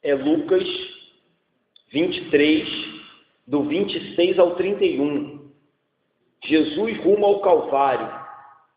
é Lucas 23, do 26 ao 31. Jesus rumo ao Calvário.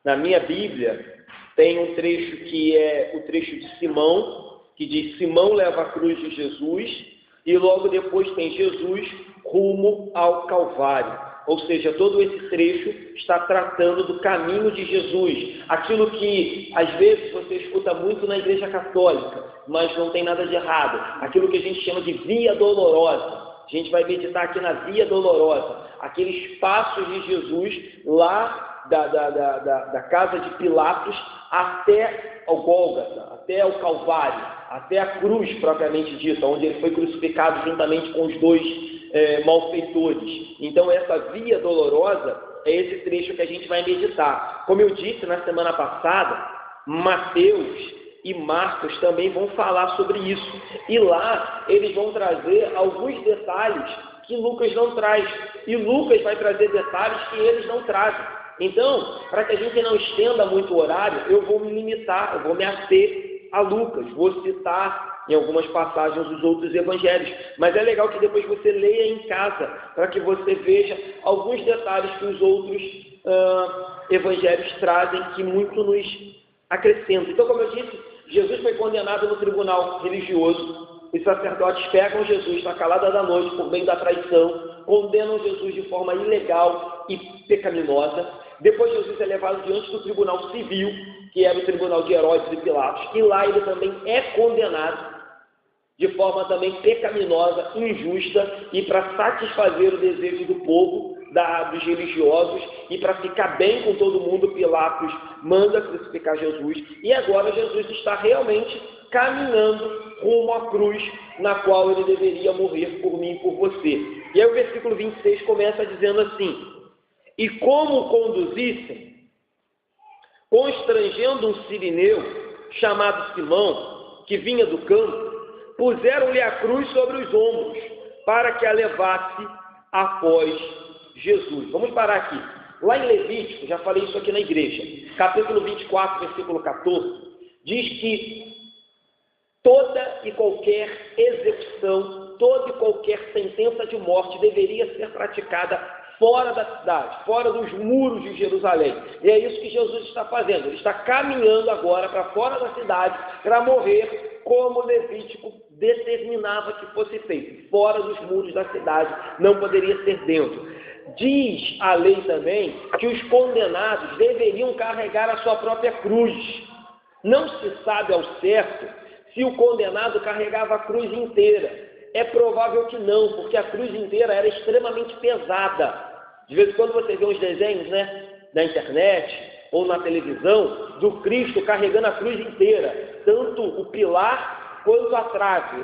Na minha Bíblia tem um trecho que é o trecho de Simão, que diz: Simão leva a cruz de Jesus, e logo depois tem Jesus rumo ao Calvário. Ou seja, todo esse trecho está tratando do caminho de Jesus, aquilo que às vezes você escuta muito na Igreja Católica, mas não tem nada de errado, aquilo que a gente chama de via dolorosa. A gente vai meditar aqui na via dolorosa, aqueles passos de Jesus lá da casa de Pilatos até ao Gólgota, até ao Calvário, até a cruz propriamente dita, onde ele foi crucificado juntamente com os dois malfeitores. Então essa via dolorosa é esse trecho que a gente vai meditar. Como eu disse na semana passada, Mateus e Marcos também vão falar sobre isso. E lá eles vão trazer alguns detalhes que Lucas não traz. E Lucas vai trazer detalhes que eles não trazem. Então, para que a gente não estenda muito o horário, eu vou me limitar, eu vou me ater a Lucas. Vou citar em algumas passagens dos outros evangelhos. Mas é legal que depois você leia em casa, para que você veja alguns detalhes que os outros evangelhos trazem, que muito nos acrescentam. Então, como eu disse, Jesus foi condenado no tribunal religioso. Os sacerdotes pegam Jesus na calada da noite por meio da traição, condenam Jesus de forma ilegal e pecaminosa. Depois Jesus é levado diante do tribunal civil, que era o tribunal de Herodes e Pilatos, e lá ele também é condenado de forma também pecaminosa, injusta, e para satisfazer o desejo do povo, dos religiosos, e para ficar bem com todo mundo, Pilatos manda crucificar Jesus, e agora Jesus está realmente caminhando rumo à cruz, na qual ele deveria morrer por mim e por você. E aí o versículo 26 começa dizendo assim: e como o conduzissem, constrangendo um sirineu, chamado Simão, que vinha do campo, puseram-lhe a cruz sobre os ombros, para que a levasse após Jesus. Vamos parar aqui. Lá em Levítico, já falei isso aqui na igreja, capítulo 24, versículo 14, diz que toda e qualquer execução, toda e qualquer sentença de morte deveria ser praticada fora da cidade, fora dos muros de Jerusalém. E é isso que Jesus está fazendo. Ele está caminhando agora para fora da cidade para morrer como Levítico determinava que fosse feito. Fora dos muros da cidade, não poderia ser dentro. Diz a lei também que os condenados deveriam carregar a sua própria cruz. Não se sabe ao certo se o condenado carregava a cruz inteira. É provável que não, porque a cruz inteira era extremamente pesada. De vez em quando você vê uns desenhos, na internet ou na televisão, do Cristo carregando a cruz inteira, tanto o pilar quanto a trave,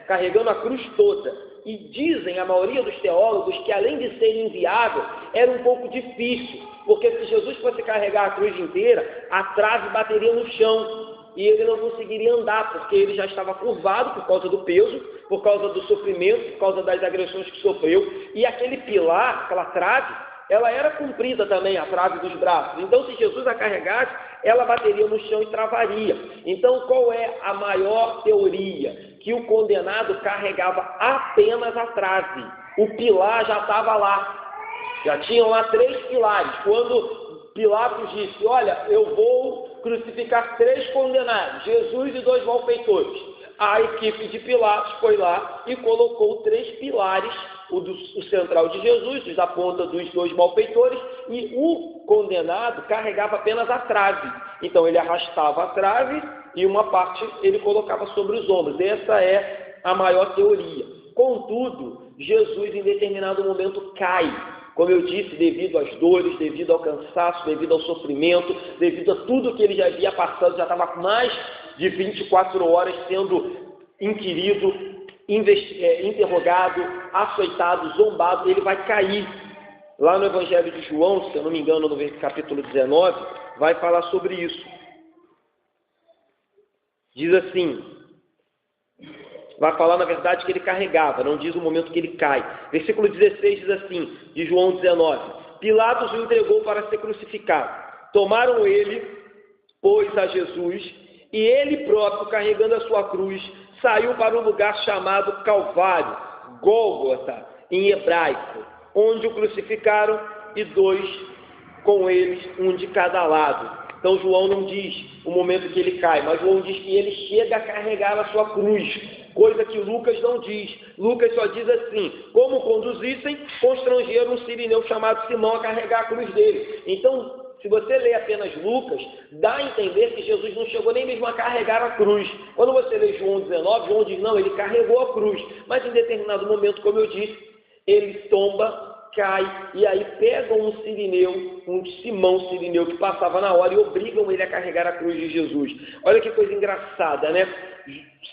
carregando a cruz toda. E dizem a maioria dos teólogos que, além de ser inviável, era um pouco difícil, porque se Jesus fosse carregar a cruz inteira, a trave bateria no chão e ele não conseguiria andar, porque ele já estava curvado por causa do peso, por causa do sofrimento, por causa das agressões que sofreu. E aquele pilar, aquela trave, ela era comprida também, a trave dos braços. Então, se Jesus a carregasse, ela bateria no chão e travaria. Então, qual é a maior teoria? Que o condenado carregava apenas a trave. O pilar já estava lá. Já tinham lá 3 pilares. Quando Pilatos disse: olha, eu vou crucificar 3 condenados, Jesus e 2 malfeitores. A equipe de Pilatos foi lá e colocou 3 pilares, o central de Jesus, os da ponta dos 2 malfeitores, e o condenado carregava apenas a trave. Então ele arrastava a trave e uma parte ele colocava sobre os ombros. Essa é a maior teoria. Contudo, Jesus em determinado momento cai. Como eu disse, devido às dores, devido ao cansaço, devido ao sofrimento, devido a tudo que ele já havia passado, já estava mais de 24 horas sendo inquirido, interrogado, açoitado, zombado, ele vai cair. Lá no Evangelho de João, se eu não me engano, no capítulo 19, vai falar sobre isso. Diz assim, vai falar, na verdade, que ele carregava, não diz o momento que ele cai. Versículo 16 diz assim, de João 19: Pilatos o entregou para ser crucificado. Tomaram ele, pois, a Jesus, e ele próprio, carregando a sua cruz, saiu para um lugar chamado Calvário, Gólgota, em hebraico, onde o crucificaram e 2 com eles, um de cada lado. Então João não diz o momento que ele cai, mas João diz que ele chega a carregar a sua cruz, coisa que Lucas não diz. Lucas só diz assim: como conduzissem, constrangeram um sirineu chamado Simão a carregar a cruz dele. Então, se você lê apenas Lucas, dá a entender que Jesus não chegou nem mesmo a carregar a cruz. Quando você lê João 19, João diz: não, ele carregou a cruz. Mas em determinado momento, como eu disse, ele tomba, cai, e aí pegam um sirineu, um Simão sirineu que passava na hora e obrigam ele a carregar a cruz de Jesus. Olha que coisa engraçada, né?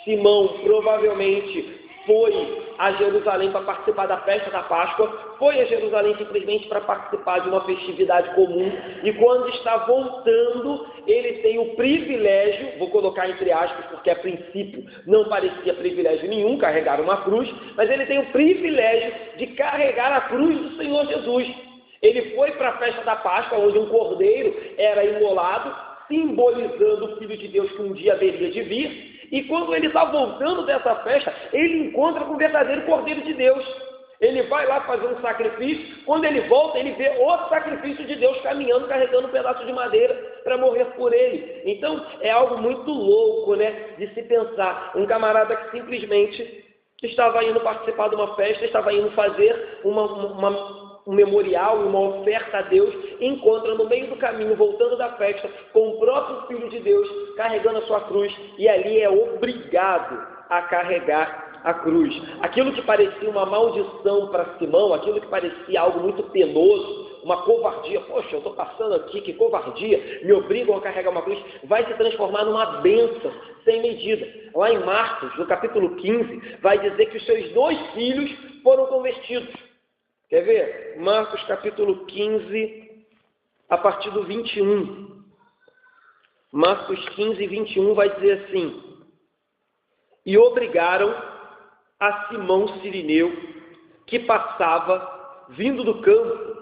Simão provavelmente foi a Jerusalém para participar da festa da Páscoa, foi a Jerusalém simplesmente para participar de uma festividade comum, e quando está voltando, ele tem o privilégio, vou colocar entre aspas, porque a princípio não parecia privilégio nenhum carregar uma cruz, mas ele tem o privilégio de carregar a cruz do Senhor Jesus. Ele foi para a festa da Páscoa, onde um cordeiro era imolado, simbolizando o Filho de Deus que um dia haveria de vir. E quando ele está voltando dessa festa, ele encontra com o verdadeiro Cordeiro de Deus. Ele vai lá fazer um sacrifício, quando ele volta, ele vê o sacrifício de Deus caminhando, carregando um pedaço de madeira para morrer por ele. Então, é algo muito louco, né, de se pensar. Um camarada que simplesmente estava indo participar de uma festa, estava indo fazer um memorial, uma oferta a Deus, encontra no meio do caminho, voltando da festa, com o próprio Filho de Deus, carregando a sua cruz, e ali é obrigado a carregar a cruz. Aquilo que parecia uma maldição para Simão, aquilo que parecia algo muito penoso, uma covardia, poxa, eu estou passando aqui, que covardia, me obrigam a carregar uma cruz, vai se transformar numa bênção sem medida. Lá em Marcos, no capítulo 15, vai dizer que os seus 2 filhos foram convertidos. Quer ver? Marcos capítulo 15, a partir do 21. Marcos 15, 21 vai dizer assim: e obrigaram a Simão sirineu, que passava, vindo do campo,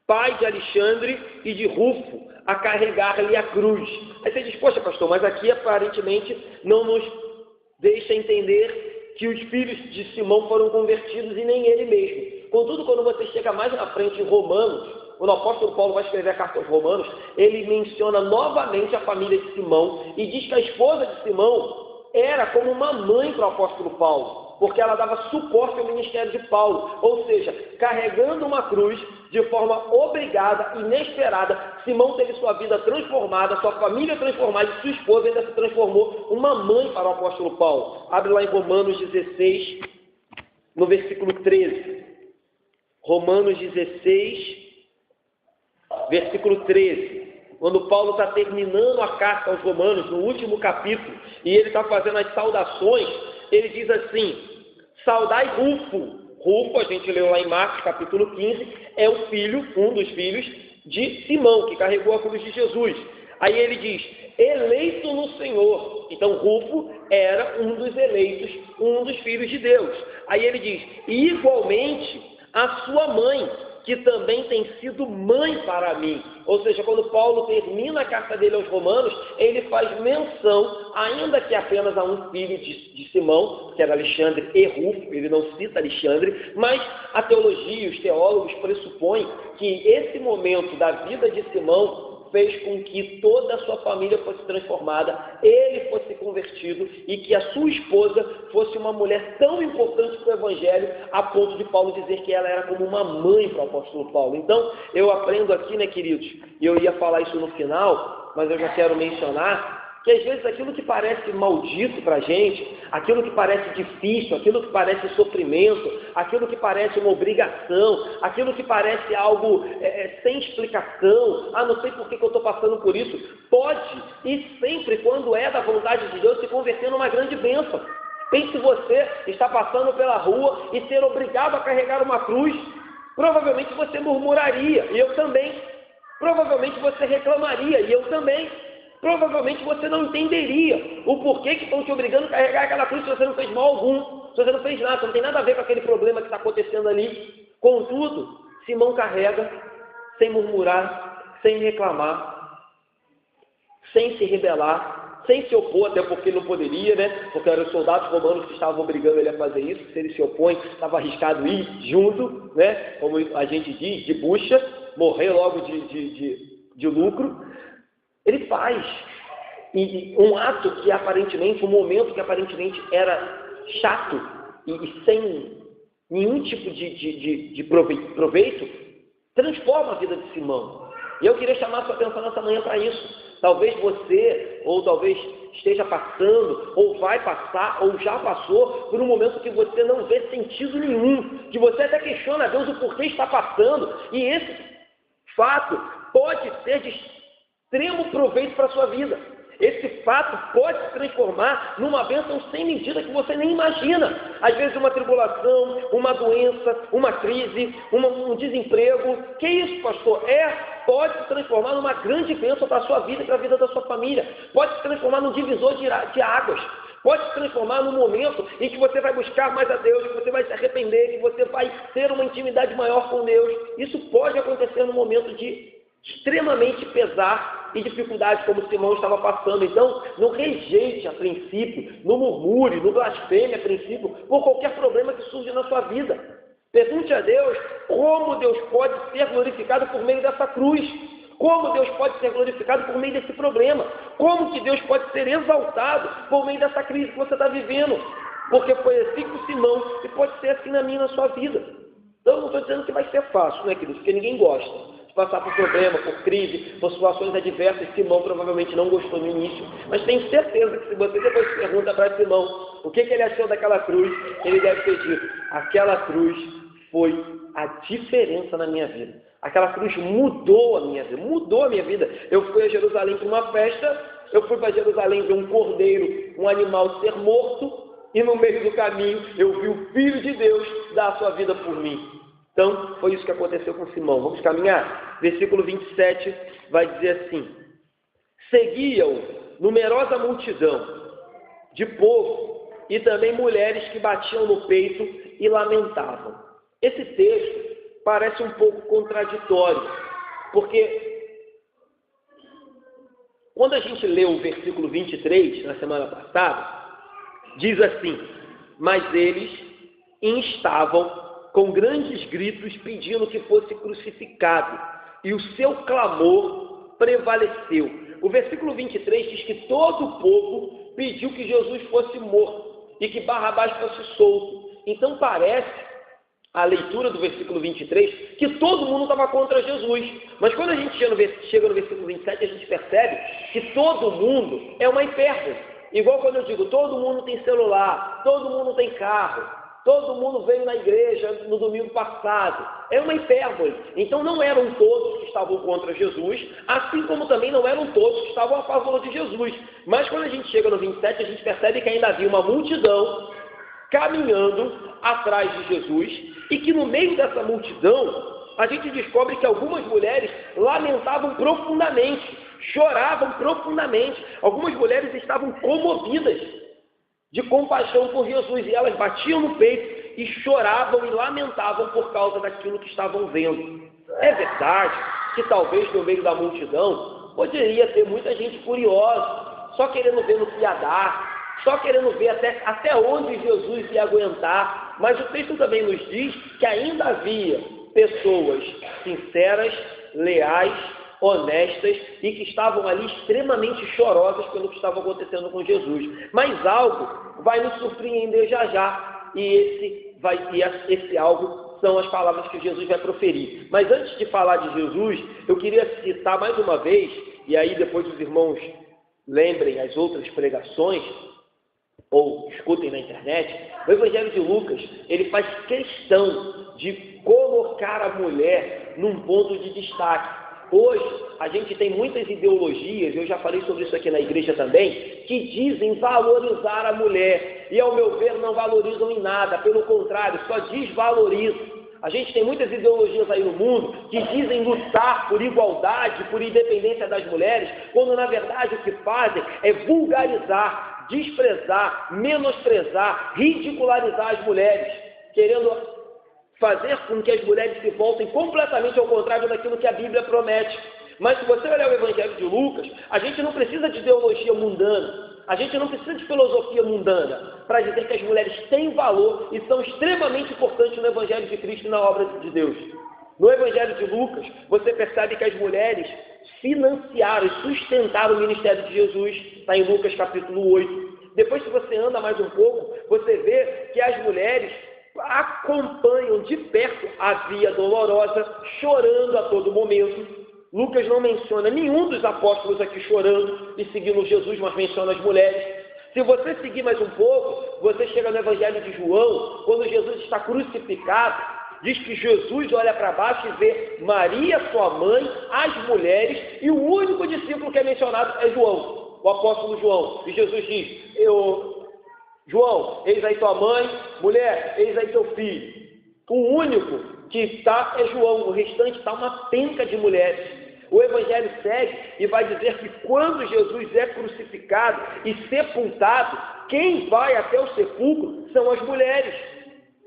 pai de Alexandre e de Rufo, a carregar-lhe a cruz. Aí você diz: poxa, pastor, mas aqui aparentemente não nos deixa entender que os filhos de Simão foram convertidos e nem ele mesmo. Contudo, quando você chega mais na frente em Romanos, quando o apóstolo Paulo vai escrever a carta aos Romanos, ele menciona novamente a família de Simão e diz que a esposa de Simão era como uma mãe para o apóstolo Paulo, porque ela dava suporte ao ministério de Paulo, ou seja, carregando uma cruz de forma obrigada, inesperada. Simão teve sua vida transformada, sua família transformada e sua esposa ainda se transformou uma mãe para o apóstolo Paulo. Abre lá em Romanos 16, no versículo 13. Romanos 16, versículo 13. Quando Paulo está terminando a carta aos Romanos, no último capítulo, e ele está fazendo as saudações, ele diz assim: saudai Rufo. Rufo, a gente leu lá em Marcos capítulo 15, é o filho, um dos filhos de Simão, que carregou a cruz de Jesus. Aí ele diz: eleito no Senhor. Então Rufo era um dos eleitos, um dos filhos de Deus. Aí ele diz: e igualmente a sua mãe, que também tem sido mãe para mim. Ou seja, quando Paulo termina a carta dele aos Romanos, ele faz menção, ainda que apenas a um filho de Simão, que era Alexandre e Rufo, ele não cita Alexandre, mas a teologia, os teólogos pressupõem que esse momento da vida de Simão fez com que toda a sua família fosse transformada, ele fosse convertido e que a sua esposa fosse uma mulher tão importante para o Evangelho, a ponto de Paulo dizer que ela era como uma mãe para o apóstolo Paulo. Então, eu aprendo aqui, né, queridos, e eu ia falar isso no final, mas eu já quero mencionar, que às vezes aquilo que parece maldito para a gente, aquilo que parece difícil, aquilo que parece sofrimento, aquilo que parece uma obrigação, aquilo que parece algo sem explicação, não sei por que eu estou passando por isso, pode e sempre, quando é da vontade de Deus, se converter numa grande bênção. Pense se você está passando pela rua e ser obrigado a carregar uma cruz, provavelmente você murmuraria, e eu também. Provavelmente você reclamaria, e eu também. Provavelmente você não entenderia o porquê que estão te obrigando a carregar aquela cruz se você não fez mal algum, se você não fez nada, você não tem nada a ver com aquele problema que está acontecendo ali. Contudo, Simão carrega sem murmurar, sem reclamar, sem se rebelar, sem se opor, até porque ele não poderia, né? Porque eram os soldados romanos que estavam obrigando ele a fazer isso. Se ele se opõe, estava arriscado ir junto, né? Como a gente diz, de bucha, morrer logo de lucro. Ele faz um ato que aparentemente, um momento que aparentemente era chato e sem nenhum tipo de proveito, transforma a vida de Simão. E eu queria chamar a sua atenção nessa manhã para isso. Talvez você, ou talvez esteja passando, ou vai passar, ou já passou, por um momento que você não vê sentido nenhum, que você até questiona a Deus o porquê está passando, e esse fato pode ser de extremo proveito para a sua vida. Esse fato pode se transformar numa bênção sem medida que você nem imagina. Às vezes uma tribulação, uma doença, uma crise, um desemprego. Que isso, pastor? Pode se transformar numa grande bênção para a sua vida e para a vida da sua família. Pode se transformar num divisor de águas. Pode se transformar num momento em que você vai buscar mais a Deus, que você vai se arrepender, que você vai ter uma intimidade maior com Deus. Isso pode acontecer num momento de extremamente pesar e dificuldade, como Simão estava passando. Então, não rejeite a princípio, não murmure, não blasfeme a princípio, por qualquer problema que surja na sua vida. Pergunte a Deus como Deus pode ser glorificado por meio dessa cruz, como Deus pode ser glorificado por meio desse problema, como que Deus pode ser exaltado por meio dessa crise que você está vivendo, porque foi assim com Simão e pode ser assim na minha e na sua vida. Então, não estou dizendo que vai ser fácil, né, queridos? Porque ninguém gosta passar por problema, por crise, por situações adversas. Simão provavelmente não gostou no início, mas tenho certeza que se você depois pergunta para Simão o que ele achou daquela cruz, ele deve ter dito: aquela cruz foi a diferença na minha vida. Aquela cruz mudou a minha vida, Eu fui a Jerusalém para uma festa, eu fui para Jerusalém ver um cordeiro, um animal ser morto, e no meio do caminho eu vi o Filho de Deus dar a sua vida por mim. Então, foi isso que aconteceu com Simão. Vamos caminhar? Versículo 27 vai dizer assim: seguia-o numerosa multidão de povo e também mulheres que batiam no peito e lamentavam. Esse texto parece um pouco contraditório, porque quando a gente leu o versículo 23, na semana passada, diz assim: mas eles instavam com grandes gritos, pedindo que fosse crucificado, e o seu clamor prevaleceu. O versículo 23 diz que todo o povo pediu que Jesus fosse morto e que Barrabás fosse solto. Então parece, a leitura do versículo 23, que todo mundo estava contra Jesus. Mas quando a gente chega no versículo 27, a gente percebe que todo mundo é uma hipérbole. Igual quando eu digo, todo mundo tem celular, todo mundo tem carro, todo mundo veio na igreja no domingo passado. É uma hipérbole. Então não eram todos que estavam contra Jesus, assim como também não eram todos que estavam a favor de Jesus. Mas quando a gente chega no 27, a gente percebe que ainda havia uma multidão caminhando atrás de Jesus, e que no meio dessa multidão, a gente descobre que algumas mulheres lamentavam profundamente, choravam profundamente. Algumas mulheres estavam comovidas de compaixão por Jesus, e elas batiam no peito e choravam e lamentavam por causa daquilo que estavam vendo. É verdade que talvez no meio da multidão poderia ter muita gente curiosa, só querendo ver no que ia dar, só querendo ver até onde Jesus ia aguentar, mas o texto também nos diz que ainda havia pessoas sinceras, leais, honestas e que estavam ali extremamente chorosas pelo que estava acontecendo com Jesus. Mas algo vai nos surpreender já, e esse algo são as palavras que Jesus vai proferir. Mas antes de falar de Jesus, eu queria citar mais uma vez, e aí depois os irmãos lembrem as outras pregações, ou escutem na internet, o Evangelho de Lucas, ele faz questão de colocar a mulher num ponto de destaque. Hoje, a gente tem muitas ideologias, eu já falei sobre isso aqui na igreja também, que dizem valorizar a mulher, e ao meu ver não valorizam em nada, pelo contrário, só desvalorizam. A gente tem muitas ideologias aí no mundo que dizem lutar por igualdade, por independência das mulheres, quando na verdade o que fazem é vulgarizar, desprezar, menosprezar, ridicularizar as mulheres, querendo fazer com que as mulheres se voltem completamente ao contrário daquilo que a Bíblia promete. Mas se você olhar o Evangelho de Lucas, a gente não precisa de ideologia mundana, a gente não precisa de filosofia mundana para dizer que as mulheres têm valor e são extremamente importantes no Evangelho de Cristo e na obra de Deus. No Evangelho de Lucas, você percebe que as mulheres financiaram e sustentaram o ministério de Jesus, está em Lucas capítulo 8. Depois, se você anda mais um pouco, você vê que as mulheres acompanham de perto a via dolorosa, chorando a todo momento. Lucas não menciona nenhum dos apóstolos aqui chorando e seguindo Jesus, mas menciona as mulheres. Se você seguir mais um pouco, você chega no Evangelho de João, quando Jesus está crucificado, diz que Jesus olha para baixo e vê Maria, sua mãe, as mulheres, e o único discípulo que é mencionado é João, o apóstolo João. E Jesus diz, João, eis aí tua mãe, mulher, eis aí teu filho. O único que está é João, o restante está uma penca de mulheres. O Evangelho segue e vai dizer que quando Jesus é crucificado e sepultado, quem vai até o sepulcro são as mulheres.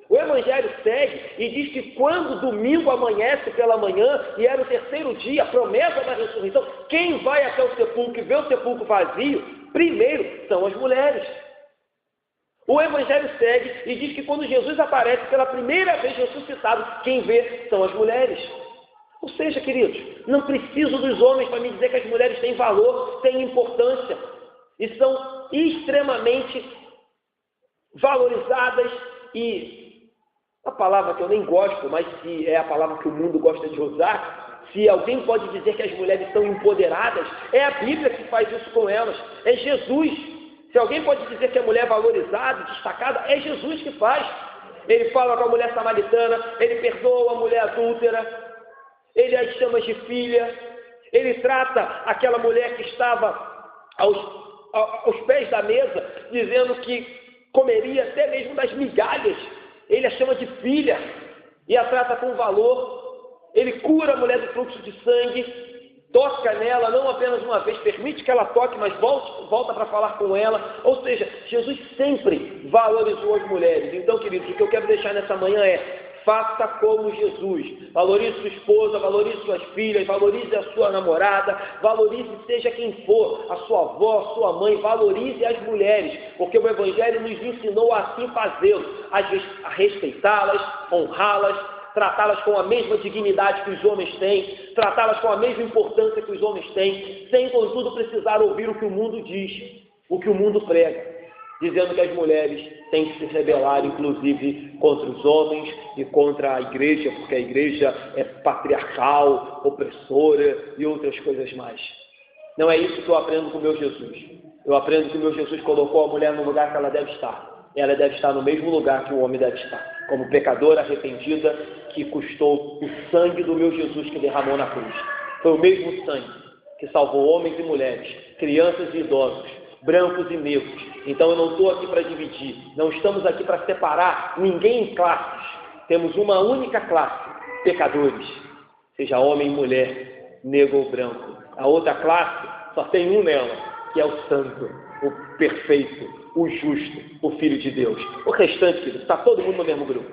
O Evangelho segue e diz que quando domingo amanhece pela manhã e era o terceiro dia, a promessa da ressurreição, quem vai até o sepulcro e vê o sepulcro vazio, primeiro são as mulheres. O Evangelho segue e diz que quando Jesus aparece pela primeira vez ressuscitado, quem vê são as mulheres. Ou seja, queridos, não preciso dos homens para me dizer que as mulheres têm valor, têm importância e são extremamente valorizadas e a palavra que eu nem gosto, mas se é a palavra que o mundo gosta de usar, se alguém pode dizer que as mulheres são empoderadas, é a Bíblia que faz isso com elas, é Jesus. Se alguém pode dizer que a mulher é valorizada, destacada, é Jesus que faz. Ele fala com a mulher samaritana, ele perdoa a mulher adúltera, ele as chama de filha, ele trata aquela mulher que estava aos pés da mesa, dizendo que comeria até mesmo das migalhas, ele a chama de filha e a trata com valor. Ele cura a mulher do fluxo de sangue, toca nela, não apenas uma vez, permite que ela toque, mas volta para falar com ela. Ou seja, Jesus sempre valorizou as mulheres. Então, queridos, o que eu quero deixar nessa manhã é: faça como Jesus, valorize sua esposa, valorize suas filhas, valorize a sua namorada, valorize seja quem for, a sua avó, a sua mãe, valorize as mulheres, porque o Evangelho nos ensinou a assim fazê-lo, a respeitá-las, honrá-las, tratá-las com a mesma dignidade que os homens têm, tratá-las com a mesma importância que os homens têm, sem contudo precisar ouvir o que o mundo diz, o que o mundo prega, dizendo que as mulheres têm que se rebelar, inclusive, contra os homens e contra a igreja, porque a igreja é patriarcal, opressora e outras coisas mais. Não é isso que eu aprendo com o meu Jesus. Eu aprendo que o meu Jesus colocou a mulher no lugar que ela deve estar. Ela deve estar no mesmo lugar que o homem deve estar, como pecadora arrependida que custou o sangue do meu Jesus que derramou na cruz. Foi o mesmo sangue que salvou homens e mulheres, crianças e idosos, brancos e negros. Então eu não estou aqui para dividir, não estamos aqui para separar ninguém em classes. Temos uma única classe, pecadores, seja homem, mulher, negro ou branco. A outra classe só tem um nela, que é o santo, o perfeito, o justo, o Filho de Deus. O restante, querido, está todo mundo no mesmo grupo.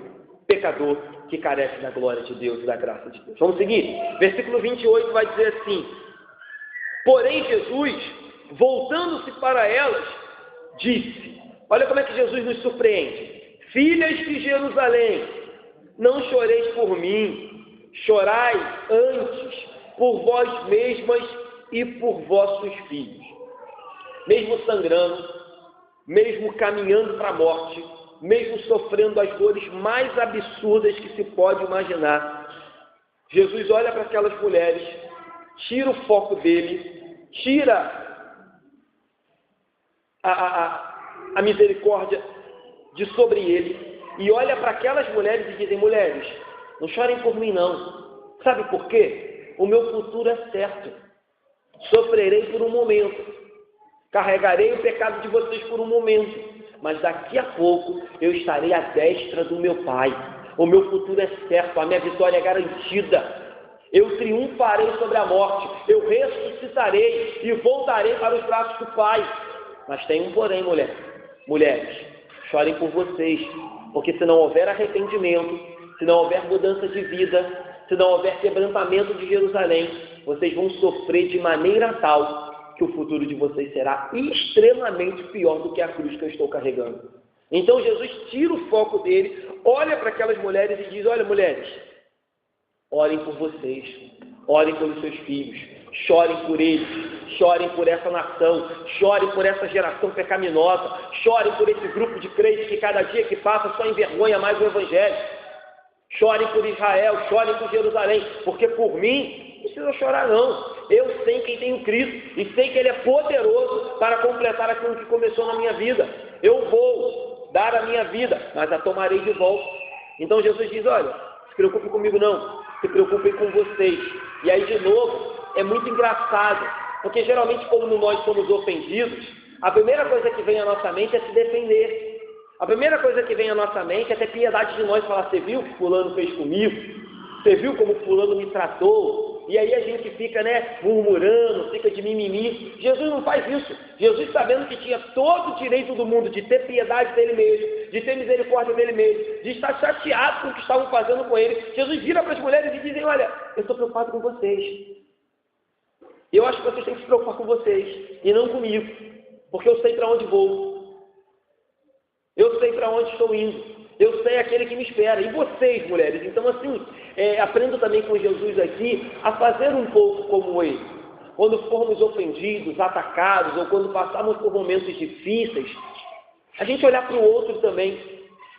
Pecador que carece da glória de Deus e da graça de Deus. Vamos seguir? Versículo 28 vai dizer assim: porém Jesus, voltando-se para elas, disse, olha como é que Jesus nos surpreende: filhas de Jerusalém, não choreis por mim, chorai antes por vós mesmas e por vossos filhos. Mesmo sangrando, mesmo caminhando para a morte, mesmo sofrendo as dores mais absurdas que se pode imaginar, Jesus olha para aquelas mulheres, tira o foco dele, tira a misericórdia de sobre ele e olha para aquelas mulheres e dizem: mulheres, não chorem por mim não. Sabe por quê? O meu futuro é certo. Sofrerei por um momento, carregarei o pecado de vocês por um momento, mas daqui a pouco eu estarei à destra do meu Pai. O meu futuro é certo, a minha vitória é garantida. Eu triunfarei sobre a morte, eu ressuscitarei e voltarei para os braços do Pai. Mas tem um porém, mulheres, chorem por vocês, porque se não houver arrependimento, se não houver mudança de vida, se não houver quebrantamento de Jerusalém, vocês vão sofrer de maneira tal que o futuro de vocês será extremamente pior do que a cruz que eu estou carregando. Então Jesus tira o foco dele, olha para aquelas mulheres e diz: olha, mulheres, orem por vocês, orem pelos seus filhos, chorem por eles, chorem por essa nação, chorem por essa geração pecaminosa, chorem por esse grupo de crentes que cada dia que passa só envergonha mais o Evangelho. Chorem por Israel, chorem por Jerusalém, porque por mim não precisa chorar não. Eu sei quem tem o Cristo e sei que Ele é poderoso para completar aquilo que começou na minha vida. Eu vou dar a minha vida, mas a tomarei de volta. Então Jesus diz: olha, se preocupe comigo não, se preocupem com vocês. E aí de novo, é muito engraçado, porque geralmente quando nós somos ofendidos, a primeira coisa que vem à nossa mente é se defender. A primeira coisa que vem à nossa mente é ter piedade de nós, falar: você viu o que fulano fez comigo? Você viu como fulano me tratou? E aí a gente fica, murmurando, fica de mimimi. Jesus não faz isso. Jesus, sabendo que tinha todo o direito do mundo de ter piedade dele mesmo, de ter misericórdia dele mesmo, de estar chateado com o que estavam fazendo com ele, Jesus vira para as mulheres e diz: olha, eu estou preocupado com vocês. Eu acho que vocês têm que se preocupar com vocês e não comigo, porque eu sei para onde vou. Eu sei para onde estou indo. Eu sei aquele que me espera. E vocês, mulheres? Então, assim, aprendo também com Jesus aqui a fazer um pouco como ele. Quando formos ofendidos, atacados, ou quando passarmos por momentos difíceis, a gente olhar para o outro também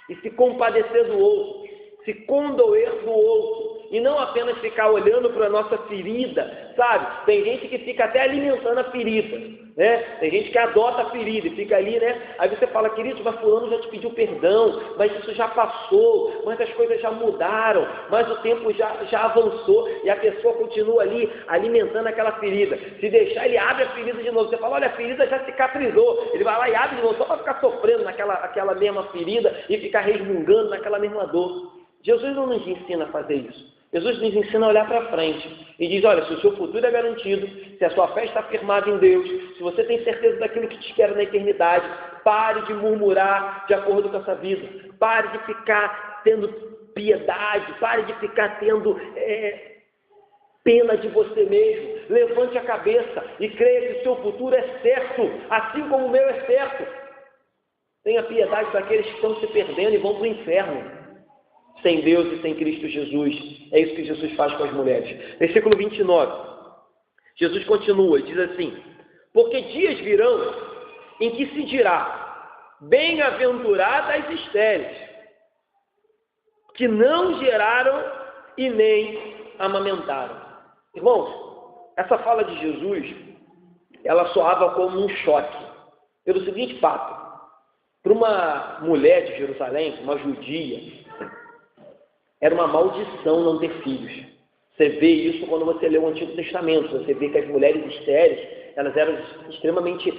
e se compadecer do outro, se condoer do outro, e não apenas ficar olhando para a nossa ferida, sabe? Tem gente que fica até alimentando a ferida, né? Tem gente que adota a ferida e fica ali, né? Aí você fala: querido, mas fulano já te pediu perdão, mas isso já passou, mas as coisas já mudaram, mas o tempo já avançou, e a pessoa continua ali alimentando aquela ferida. Se deixar, ele abre a ferida de novo. Você fala: olha, a ferida já cicatrizou. Ele vai lá e abre de novo, só para ficar sofrendo naquela mesma ferida e ficar resmungando naquela mesma dor. Jesus não nos ensina a fazer isso. Jesus nos ensina a olhar para frente e diz: olha, se o seu futuro é garantido, se a sua fé está firmada em Deus, se você tem certeza daquilo que te espera na eternidade, pare de murmurar de acordo com essa vida, pare de ficar tendo piedade, pare de ficar tendo pena de você mesmo. Levante a cabeça e creia que o seu futuro é certo, assim como o meu é certo. Tenha piedade daqueles que estão se perdendo e vão para o inferno sem Deus e sem Cristo Jesus. É isso que Jesus faz com as mulheres. Versículo 29. Jesus continua e diz assim: porque dias virão em que se dirá: bem-aventuradas as estéreis, que não geraram e nem amamentaram. Irmãos, essa fala de Jesus, ela soava como um choque, pelo seguinte fato: para uma mulher de Jerusalém, uma judia, era uma maldição não ter filhos. Você vê isso quando você lê o Antigo Testamento. Você vê que as mulheres estéreis, elas eram extremamente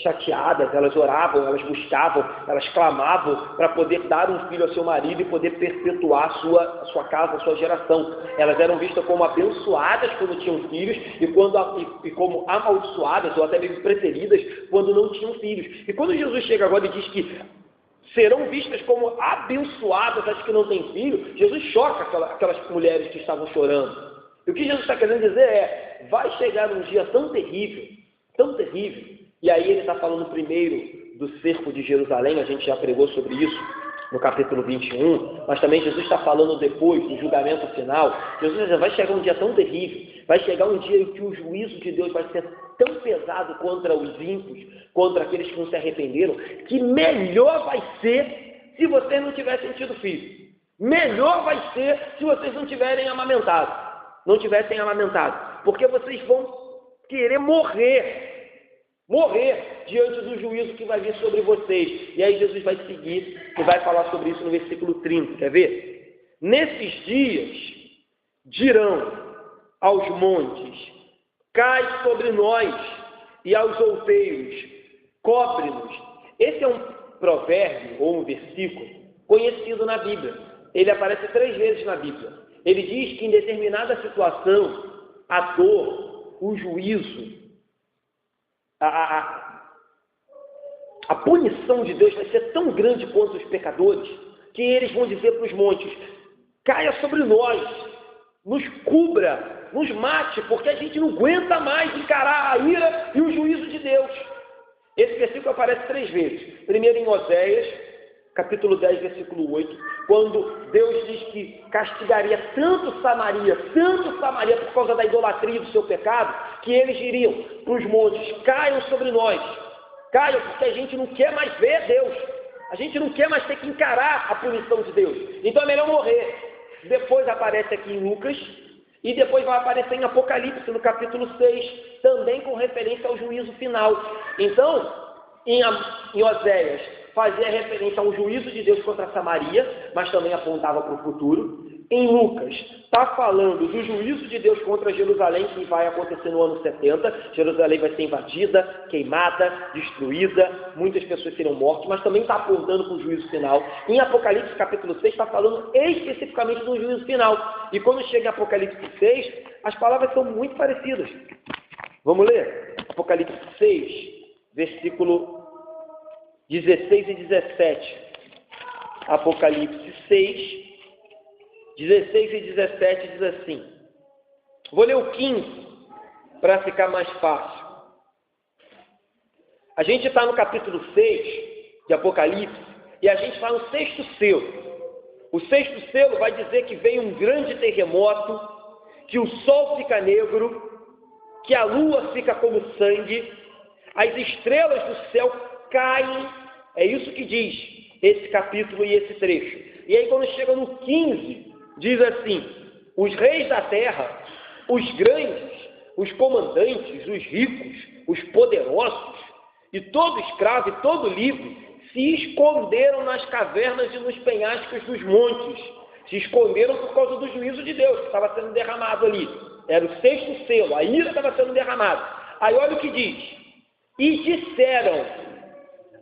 chateadas, elas oravam, elas buscavam, elas clamavam para poder dar um filho ao seu marido e poder perpetuar a sua casa, a sua geração. Elas eram vistas como abençoadas quando tinham filhos e como amaldiçoadas ou até mesmo preteridas quando não tinham filhos. E quando Jesus chega agora e diz que serão vistas como abençoadas as que não têm filho, Jesus choca aquelas mulheres que estavam chorando. E o que Jesus está querendo dizer é: vai chegar um dia tão terrível, e aí ele está falando primeiro do cerco de Jerusalém, a gente já pregou sobre isso no capítulo 21, mas também Jesus está falando depois do julgamento final. Jesus diz: vai chegar um dia tão terrível, vai chegar um dia em que o juízo de Deus vai ser tão pesado contra os ímpios, contra aqueles que não se arrependeram, que melhor vai ser se vocês não tivessem tido filho. Melhor vai ser se vocês não tivessem amamentado, porque vocês vão querer morrer diante do juízo que vai vir sobre vocês. E aí Jesus vai seguir e vai falar sobre isso no versículo 30, quer ver? Nesses dias dirão aos montes: cai sobre nós, e aos outeiros: cobre-nos. Esse é um provérbio ou um versículo conhecido na Bíblia. Ele aparece 3 vezes na Bíblia. Ele diz que em determinada situação, a dor, o juízo, a punição de Deus vai ser tão grande contra os pecadores que eles vão dizer para os montes: caia sobre nós, nos cubra, nos mate, porque a gente não aguenta mais encarar a ira e o juízo de Deus. Esse versículo aparece 3 vezes. Primeiro em Oséias, capítulo 10, versículo 8, quando Deus diz que castigaria tanto Samaria por causa da idolatria do seu pecado, que eles diriam para os montes: caiam sobre nós, caiam, porque a gente não quer mais ver Deus, a gente não quer mais ter que encarar a punição de Deus, então é melhor morrer. Depois aparece aqui em Lucas, e depois vai aparecer em Apocalipse, no capítulo 6, também com referência ao juízo final. Então, em Oséias, fazia referência ao juízo de Deus contra Samaria, mas também apontava para o futuro. Em Lucas, está falando do juízo de Deus contra Jerusalém, que vai acontecer no ano 70. Jerusalém vai ser invadida, queimada, destruída, muitas pessoas serão mortas, mas também está apontando para o juízo final. Em Apocalipse, capítulo 6, está falando especificamente do juízo final. E quando chega em Apocalipse 6, as palavras são muito parecidas. Vamos ler? Apocalipse 6, versículo 16 e 17. Apocalipse 6, 16 e 17 diz assim. Vou ler o 15 para ficar mais fácil. A gente está no capítulo 6 de Apocalipse e a gente está no 6º selo. O 6º selo vai dizer que vem um grande terremoto, que o sol fica negro, que a lua fica como sangue, as estrelas do céu caem. É isso que diz esse capítulo e esse trecho. E aí quando chega no 15, diz assim: os reis da terra, os grandes, os comandantes, os ricos, os poderosos, e todo escravo e todo livre, se esconderam nas cavernas e nos penhascos dos montes. Se esconderam por causa do juízo de Deus que estava sendo derramado ali. Era o 6º selo, a ira estava sendo derramada. Aí olha o que diz: e disseram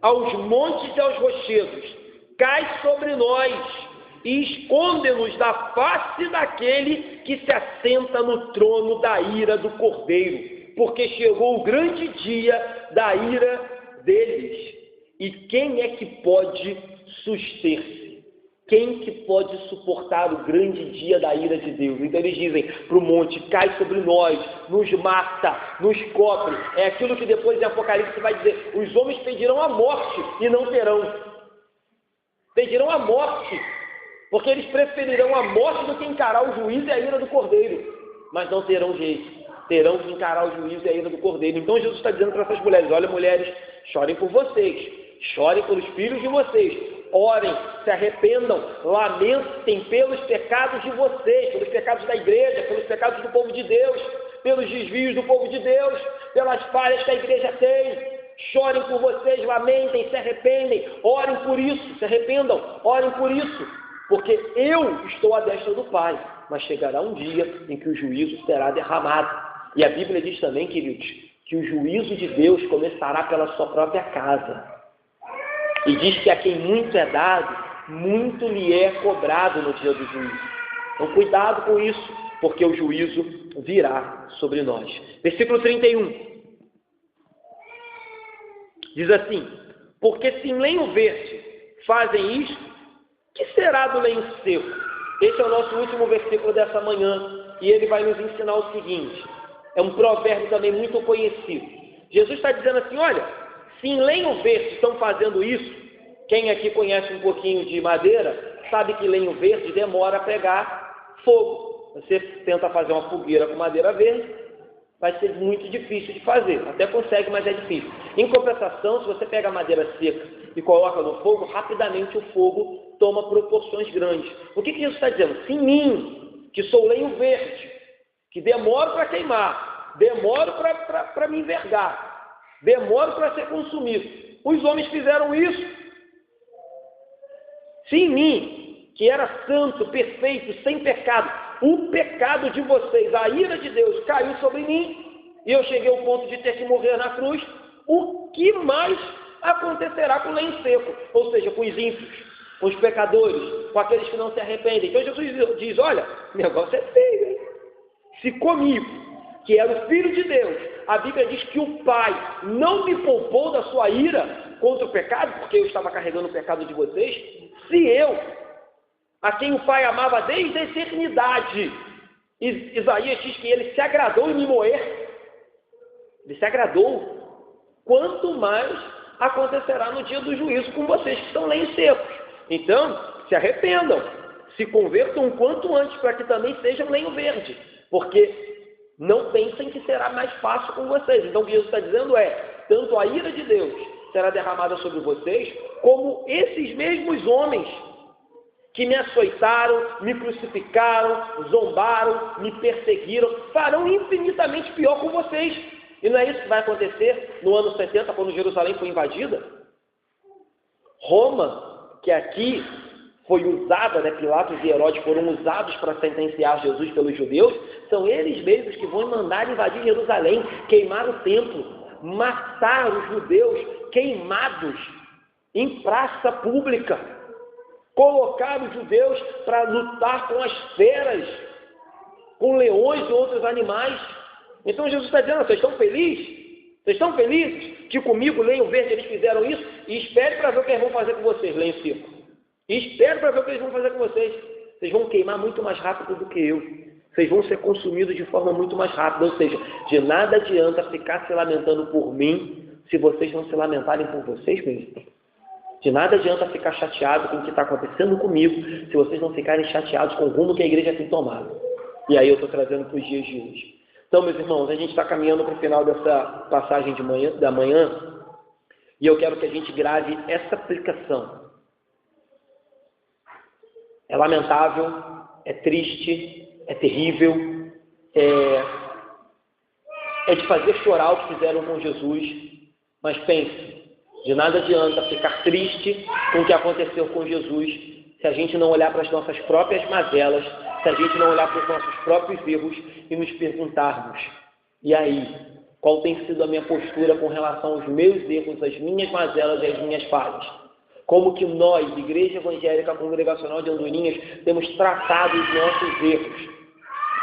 aos montes e aos rochedos: cai sobre nós e esconde-nos da face daquele que se assenta no trono da ira do Cordeiro, porque chegou o grande dia da ira deles. E quem é que pode suster-se? Quem que pode suportar o grande dia da ira de Deus? Então eles dizem para o monte: cai sobre nós, nos mata, nos cobre. É aquilo que depois em Apocalipse vai dizer: os homens pedirão a morte e não terão. Pedirão a morte, porque eles preferirão a morte do que encarar o juízo e a ira do Cordeiro. Mas não terão jeito. Terão que encarar o juízo e a ira do Cordeiro. Então Jesus está dizendo para essas mulheres: olha, mulheres, chorem por vocês, chorem pelos filhos de vocês, orem, se arrependam, lamentem pelos pecados de vocês, pelos pecados da igreja, pelos pecados do povo de Deus, pelos desvios do povo de Deus, pelas falhas que a igreja tem. Chorem por vocês, lamentem, se arrependem, orem por isso, se arrependam, orem por isso, porque eu estou à destra do Pai, mas chegará um dia em que o juízo será derramado. E a Bíblia diz também, queridos, que o juízo de Deus começará pela sua própria casa. E diz que a quem muito é dado, muito lhe é cobrado no dia do juízo. Então cuidado com isso, porque o juízo virá sobre nós. Versículo 31. Diz assim: porque se em lenho verde fazem isto, que será do lenho seco? Esse é o nosso último versículo dessa manhã, e ele vai nos ensinar o seguinte. É um provérbio também muito conhecido. Jesus está dizendo assim: olha, se em lenho verde estão fazendo isso, quem aqui conhece um pouquinho de madeira, sabe que lenho verde demora a pegar fogo. Você tenta fazer uma fogueira com madeira verde, vai ser muito difícil de fazer. Até consegue, mas é difícil. Em compensação, se você pega a madeira seca e coloca no fogo, rapidamente o fogo toma proporções grandes. O que Jesus está dizendo? Se em mim, que sou lenho verde, que demoro para queimar, demoro para me envergar, demoro para ser consumido, os homens fizeram isso. Se em mim, que era santo, perfeito, sem pecado, o pecado de vocês, a ira de Deus caiu sobre mim, e eu cheguei ao ponto de ter que morrer na cruz, o que mais acontecerá com o lenho seco? Ou seja, com os ímpios, com os pecadores, com aqueles que não se arrependem. Então Jesus diz: olha, o negócio é feio, hein? Se comigo, que era o Filho de Deus, a Bíblia diz que o Pai não me poupou da sua ira contra o pecado, porque eu estava carregando o pecado de vocês, se eu, a quem o Pai amava desde a eternidade, Isaías diz que ele se agradou em me moer. Ele se agradou. Quanto mais acontecerá no dia do juízo com vocês que são lenhos secos. Então, se arrependam, se convertam o quanto antes para que também sejam lenho verde, porque não pensem que será mais fácil com vocês. Então, o que Jesus está dizendo é, tanto a ira de Deus será derramada sobre vocês, como esses mesmos homens que me açoitaram, me crucificaram, zombaram, me perseguiram, farão infinitamente pior com vocês. E não é isso que vai acontecer no ano 70, quando Jerusalém foi invadida? Roma, que aqui foi usada, Pilatos e Herodes foram usados para sentenciar Jesus pelos judeus, são eles mesmos que vão mandar invadir Jerusalém, queimar o templo, matar os judeus queimados em praça pública, colocar os judeus para lutar com as feras, com leões e outros animais. Então Jesus está dizendo, vocês estão felizes? Vocês estão felizes que comigo, lenho verde, eles fizeram isso? E espere para ver o que eles vão fazer com vocês, lenho seco. E espere para ver o que eles vão fazer com vocês. Vocês vão queimar muito mais rápido do que eu. Vocês vão ser consumidos de forma muito mais rápida. Ou seja, de nada adianta ficar se lamentando por mim se vocês não se lamentarem por vocês mesmos. De nada adianta ficar chateado com o que está acontecendo comigo se vocês não ficarem chateados com o rumo que a igreja tem tomado. E aí eu estou trazendo para os dias de hoje. Então, meus irmãos, a gente está caminhando para o final dessa passagem da manhã e eu quero que a gente grave essa aplicação. É lamentável, é triste, é terrível, é de fazer chorar o que fizeram com Jesus, mas pense, de nada adianta ficar triste com o que aconteceu com Jesus se a gente não olhar para as nossas próprias mazelas, se a gente não olhar para os nossos próprios erros e nos perguntarmos, e aí, qual tem sido a minha postura com relação aos meus erros, às minhas mazelas e às minhas falhas? Como que nós, Igreja Evangélica Congregacional de Andorinhas, temos tratado os nossos erros?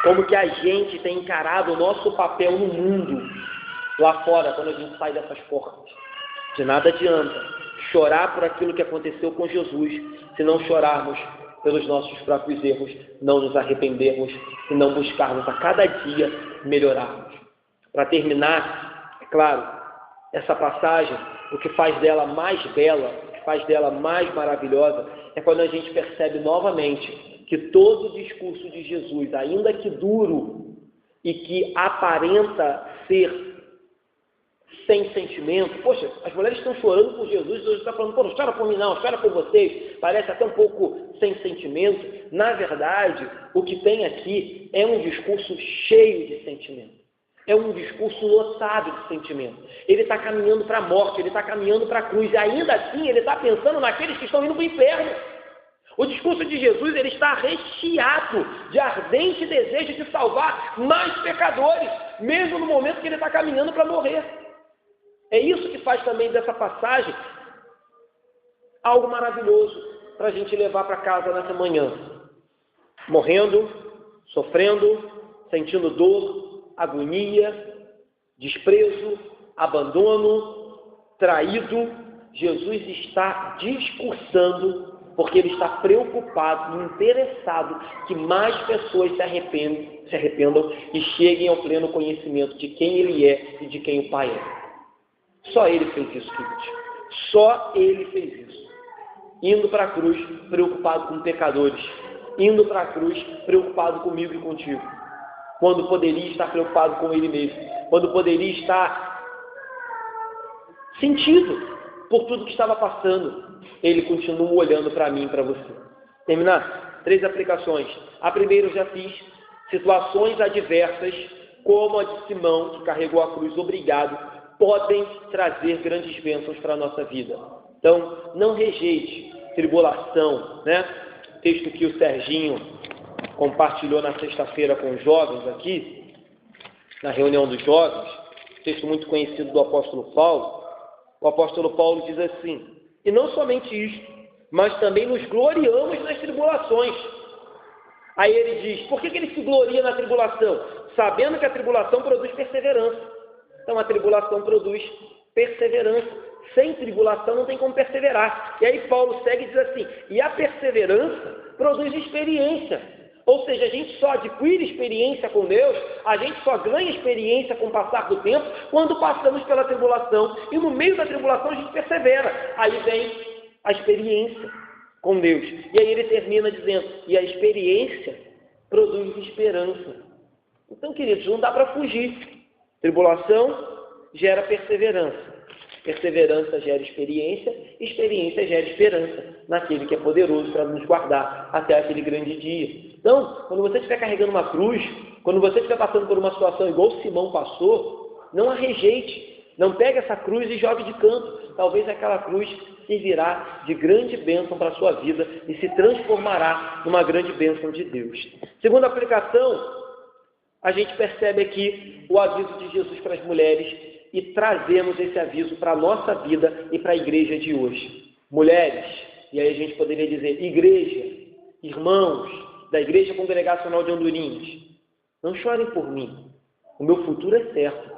Como que a gente tem encarado o nosso papel no mundo, lá fora, quando a gente sai dessas portas? De nada adianta chorar por aquilo que aconteceu com Jesus, se não chorarmos pelos nossos próprios erros, não nos arrependermos e não buscarmos a cada dia melhorarmos. Para terminar, é claro, essa passagem, o que faz dela mais bela, o que faz dela mais maravilhosa, é quando a gente percebe novamente que todo o discurso de Jesus, ainda que duro e que aparenta ser sem sentimento, poxa, as mulheres estão chorando por Jesus, Jesus está falando, pô, não chora por mim não, chora por vocês, parece até um pouco sem sentimento. Na verdade, o que tem aqui é um discurso cheio de sentimento, é um discurso lotado de sentimento. Ele está caminhando para a morte, ele está caminhando para a cruz, e ainda assim ele está pensando naqueles que estão indo para o inferno. O discurso de Jesus, ele está recheado de ardente desejo de salvar mais pecadores, mesmo no momento que ele está caminhando para morrer. É isso que faz também dessa passagem algo maravilhoso para a gente levar para casa nessa manhã. Morrendo, sofrendo, sentindo dor, agonia, desprezo, abandono, traído, Jesus está discursando porque ele está preocupado e interessado que mais pessoas se arrependam e cheguem ao pleno conhecimento de quem ele é e de quem o Pai é. Só ele fez isso, queridos. Só ele fez isso. Indo para a cruz, preocupado com pecadores. Indo para a cruz, preocupado comigo e contigo. Quando poderia estar preocupado com ele mesmo. Quando poderia estar sentido por tudo que estava passando. Ele continua olhando para mim e para você. Terminar? 3 aplicações. A primeira eu já fiz. Situações adversas, como a de Simão, que carregou a cruz obrigado, podem trazer grandes bênçãos para a nossa vida. Então, não rejeite tribulação, né? Texto que o Serginho compartilhou na sexta-feira com os jovens aqui, na reunião dos jovens, texto muito conhecido do apóstolo Paulo. O apóstolo Paulo diz assim, e não somente isto, mas também nos gloriamos nas tribulações. Aí ele diz, por que ele se gloria na tribulação? Sabendo que a tribulação produz perseverança. Então a tribulação produz perseverança. Sem tribulação não tem como perseverar. E aí Paulo segue e diz assim, e a perseverança produz experiência. Ou seja, a gente só adquire experiência com Deus, a gente só ganha experiência com o passar do tempo quando passamos pela tribulação. E no meio da tribulação a gente persevera. Aí vem a experiência com Deus. E aí ele termina dizendo, e a experiência produz esperança. Então, queridos, não dá para fugir. Tribulação gera perseverança. Perseverança gera experiência, experiência gera esperança naquele que é poderoso para nos guardar até aquele grande dia. Então, quando você estiver carregando uma cruz, quando você estiver passando por uma situação igual Simão passou, não a rejeite, não pegue essa cruz e jogue de canto. Talvez aquela cruz servirá de grande bênção para a sua vida e se transformará numa grande bênção de Deus. Segunda aplicação, a gente percebe aqui o aviso de Jesus para as mulheres e trazemos esse aviso para a nossa vida e para a igreja de hoje. Mulheres, e aí a gente poderia dizer igreja, irmãos da Igreja Congregacional de Andorinhas, não chorem por mim, o meu futuro é certo.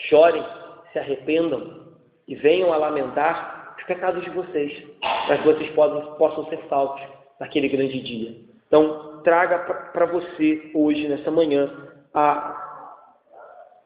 Chorem, se arrependam e venham a lamentar os pecados de vocês, para que vocês possam ser salvos naquele grande dia. Então, traga para você hoje, nessa manhã, a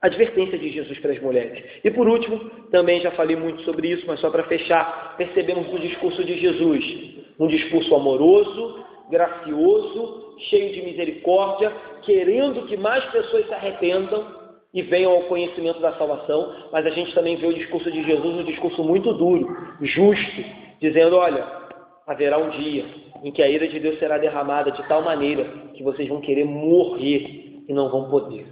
advertência de Jesus para as mulheres. E por último, também já falei muito sobre isso, mas só para fechar, percebemos o discurso de Jesus. Um discurso amoroso, gracioso, cheio de misericórdia, querendo que mais pessoas se arrependam e venham ao conhecimento da salvação. Mas a gente também vê o discurso de Jesus, um discurso muito duro, justo, dizendo, olha, haverá um dia em que a ira de Deus será derramada de tal maneira que vocês vão querer morrer e não vão poder.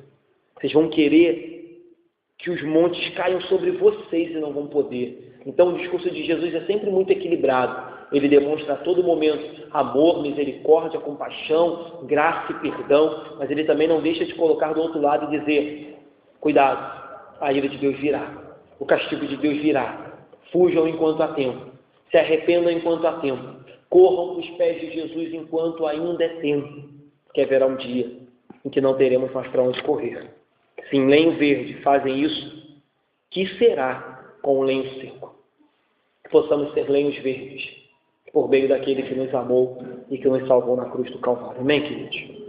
Vocês vão querer que os montes caiam sobre vocês e não vão poder. Então o discurso de Jesus é sempre muito equilibrado. Ele demonstra a todo momento amor, misericórdia, compaixão, graça e perdão, mas ele também não deixa de colocar do outro lado e dizer, cuidado, a ira de Deus virá, o castigo de Deus virá. Fujam enquanto há tempo, se arrependam enquanto há tempo, corram os pés de Jesus enquanto ainda é tempo, porque haverá um dia em que não teremos mais para onde correr. Se em lenho verde fazem isso, que será com o lenho seco? Que possamos ser lenhos verdes, por meio daquele que nos amou e que nos salvou na cruz do Calvário. Amém, queridos?